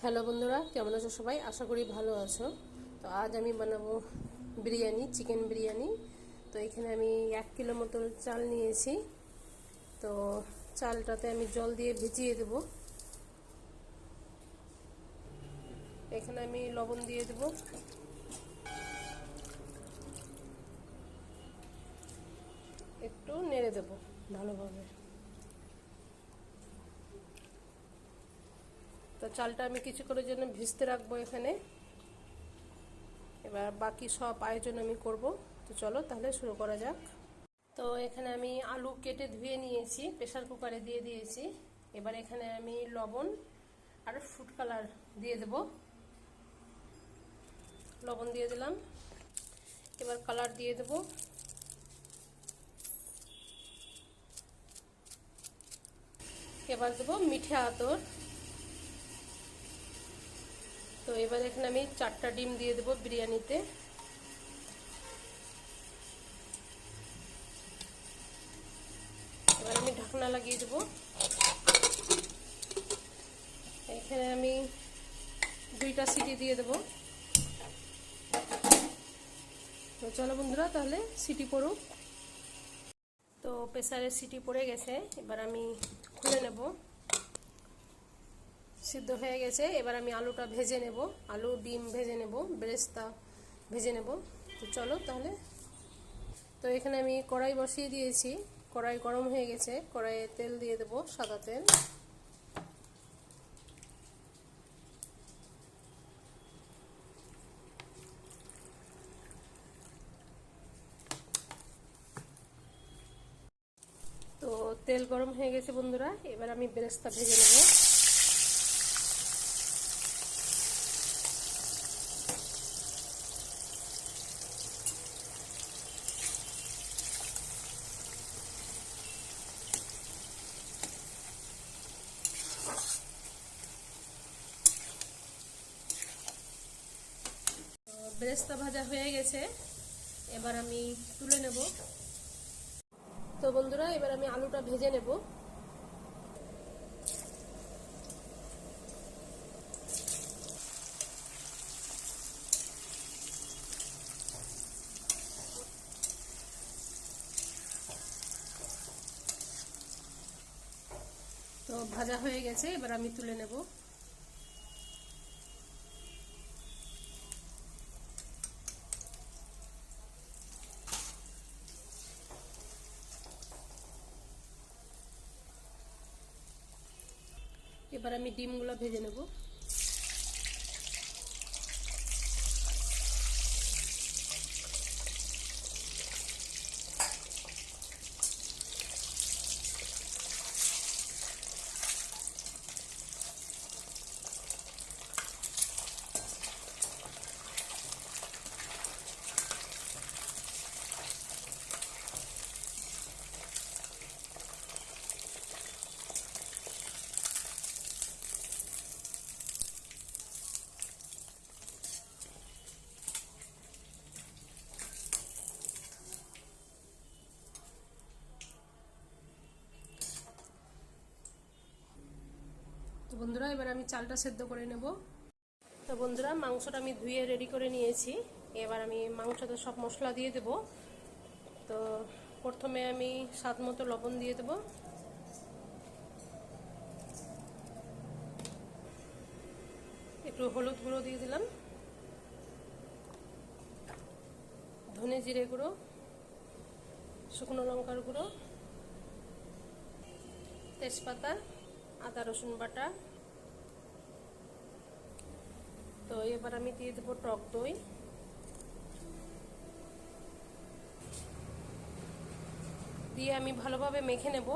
Hello বন্ধুরা, কেমন আছো সবাই? আশা করি ভালো আছো। তো আজ আমি বানাবো বিরিয়ানি, চিকেন বিরিয়ানি। তো এখানে আমি 1 কিলো মতো চাল নিয়েছি। তো চালটাতে আমি জল দিয়ে ভিজিয়ে দেব। এখানে আমি লবণ দিয়ে দেব, একটু নেড়ে দেব ভালোভাবে। তো চালটা আমি কিছুক্ষণের জন্য ভিজতে রাখবো এখানে। এবার বাকি সব আয়োজন আমি করব। তো চলো তাহলে শুরু করা যাক। তো এখানে আমি আলু কেটে ধুয়ে নিয়েছি, প্রেসার কুকারে দিয়ে দিয়েছি। এবার এখানে আমি লবণ আর ফুড কালার দিয়ে দেব। লবণ দিয়ে দিলাম, এবার কালার দিয়ে দেব। এবার দেবো মিঠে আতর। তো এবার এখানে আমি 4টা ডিম দিয়ে দেবো বিরিয়ানিতে। এবার আমি ঢাকনা লাগিয়ে দেবো। এখানে আমি 2টা সিটি দিয়ে দেবো। তো চলো বন্ধুরা, তাহলে সিটি পড়ুক। তো প্রেসারে সিটি পড়ে গেছে, এবার আমি খুলে নেব। সিদ্ধ হয়ে গেছে, এবার আমি আলুটা ভেজে নেব। আলু ডিম ভেজে নেব, বেরেস্তা ভেজে নেব। তো চলো তাহলে। তো এখানে আমি কড়াই বসিয়ে দিয়েছি। কড়াই গরম হয়ে গেছে, কড়াইয়ে তেল দিয়ে দেব, সাদা তেল। তো তেল গরম হয়ে গেছে বন্ধুরা, এবার আমি বেরেস্তা ভেজে নেব। বেরেস্তা ভাজা হয়ে গেছে, এবার আমি তুলে নেব। তো বন্ধুরা, এবার আমি আলুটা ভেজে নেব। তো ভাজা হয়ে গেছে, এবার আমি তুলে নেব। এবার আমি ডিমগুলো ভেজে নেব। তো বন্ধুরা, এবার আমি চালটা সেদ্ধ করে নেব। তো বন্ধুরা, মাংসটা আমি ধুয়ে রেডি করে নিয়েছি। এবার আমি মাংসতে সব মশলা দিয়ে দেব। তো প্রথমে আমি স্বাদ মতো লবণ দিয়ে দেব। একটু হলুদ গুঁড়ো দিয়ে দিলাম, ধনে জিরে গুঁড়ো, শুকনো লঙ্কার গুঁড়ো, তেজপাতা, আদা রসুন বাটা। তো এবার আমি দিয়ে দেবো টক দই। দিয়ে আমি ভালোভাবে মেখে নেব।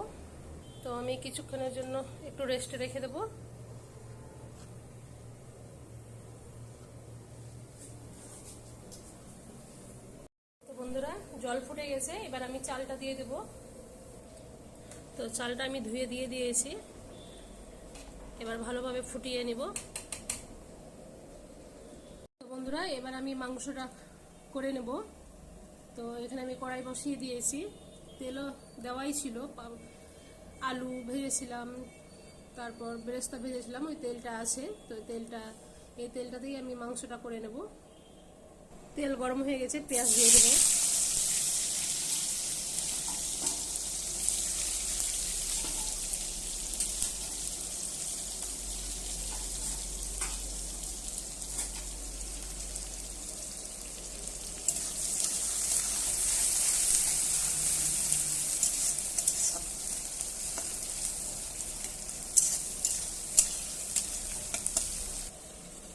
তো আমি কিছুক্ষণের জন্য একটু রেস্টে রেখে দেব। তো বন্ধুরা, জল ফুটে গেছে, এবার আমি চালটা দিয়ে দেব। তো চালটা আমি ধুয়ে দিয়ে দিয়েছি, এবার ভালোভাবে ফুটিয়ে নেব। তো বন্ধুরা, এবার আমি মাংসটা করে নেব। তো এখানে আমি কড়াই বসিয়ে দিয়েছি, তেলও দেওয়াই ছিল, আলু ভেজেছিলাম, তারপর বেরেস্তা ভেজেছিলাম, ওই তেলটা আছে, তো এই তেলটা দিয়ে আমি মাংসটা করে নেব। তেল গরম হয়ে গেছে, পেঁয়াজ দিয়ে দেবো।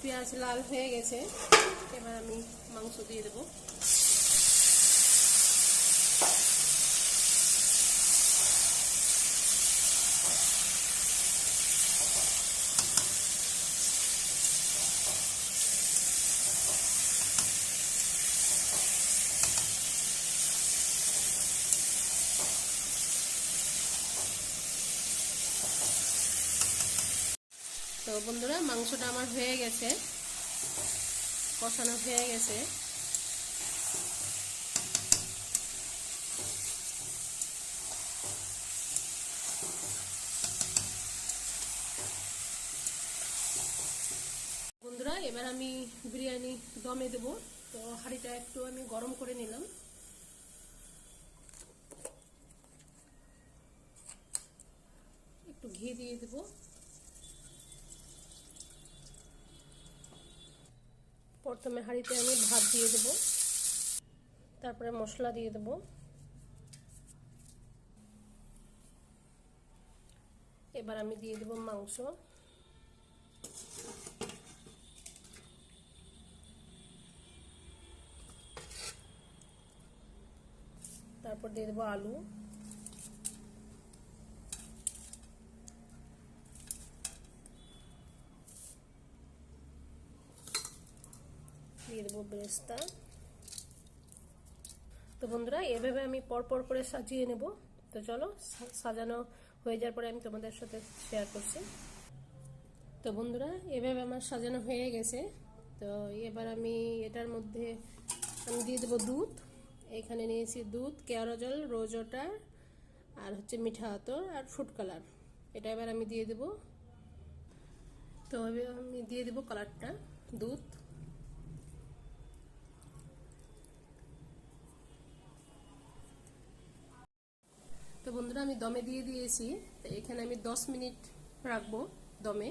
পেঁয়াজ লাল হয়ে গেছে, এবার আমি মাংস দিয়ে দেবো। তো বন্ধুরা, মাংসটা আমার হয়ে গেছে, কষানো হয়ে গেছে। বন্ধুরা, এবার আমি বিরিয়ানি দমে দেবো। তো হাঁড়িটা একটু আমি গরম করে নিলাম। একটু ঘি দিয়ে দেবো। প্রথমে হাঁড়িতে আমি ভাত দিয়ে দেব, তারপরে মশলা দিয়ে দেব, এবার আমি দিয়ে দেব মাংস, তারপর দিয়ে দেব আলু, দিয়ে দেবো বেরেস্তা। তো বন্ধুরা, এভাবে আমি পরপর করে সাজিয়ে নেব। তো চলো, সাজানো হয়ে যাওয়ার পরে আমি তোমাদের সাথে শেয়ার করছি। তো বন্ধুরা, এভাবে আমার সাজানো হয়ে গেছে। তো এবার আমি এটার মধ্যে আমি দিয়ে দেবো দুধ। এখানে নিয়েছি দুধ, কেওড়া জল, রোজ ওয়াটার, আর হচ্ছে মিঠা আতর আর ফুড কালার। এটা এবার আমি দিয়ে দেব। তো এবার আমি দিয়ে দেব কালারটা, দুধ। তো বন্ধুরা, আমি দমে দিয়ে দিয়েছি। তো এখানে আমি 10 মিনিট রাখবো দমে।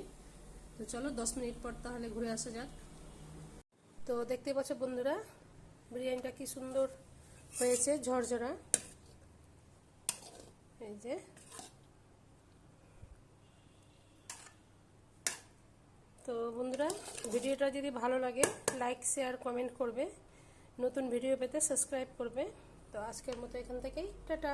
তো চলো 10 মিনিট পর তাহলে ঘুরে আসা যাক। তো দেখতে পাচ্ছ বন্ধুরা, বিরিয়ানিটা কি সুন্দর হয়েছে, ঝরঝরা। এই যে। তো বন্ধুরা, ভিডিওটা যদি ভালো লাগে লাইক, শেয়ার, কমেন্ট করবে। নতুন ভিডিও পেতে সাবস্ক্রাইব করবে। তো আজকের মতো এখান থেকেই টাটা।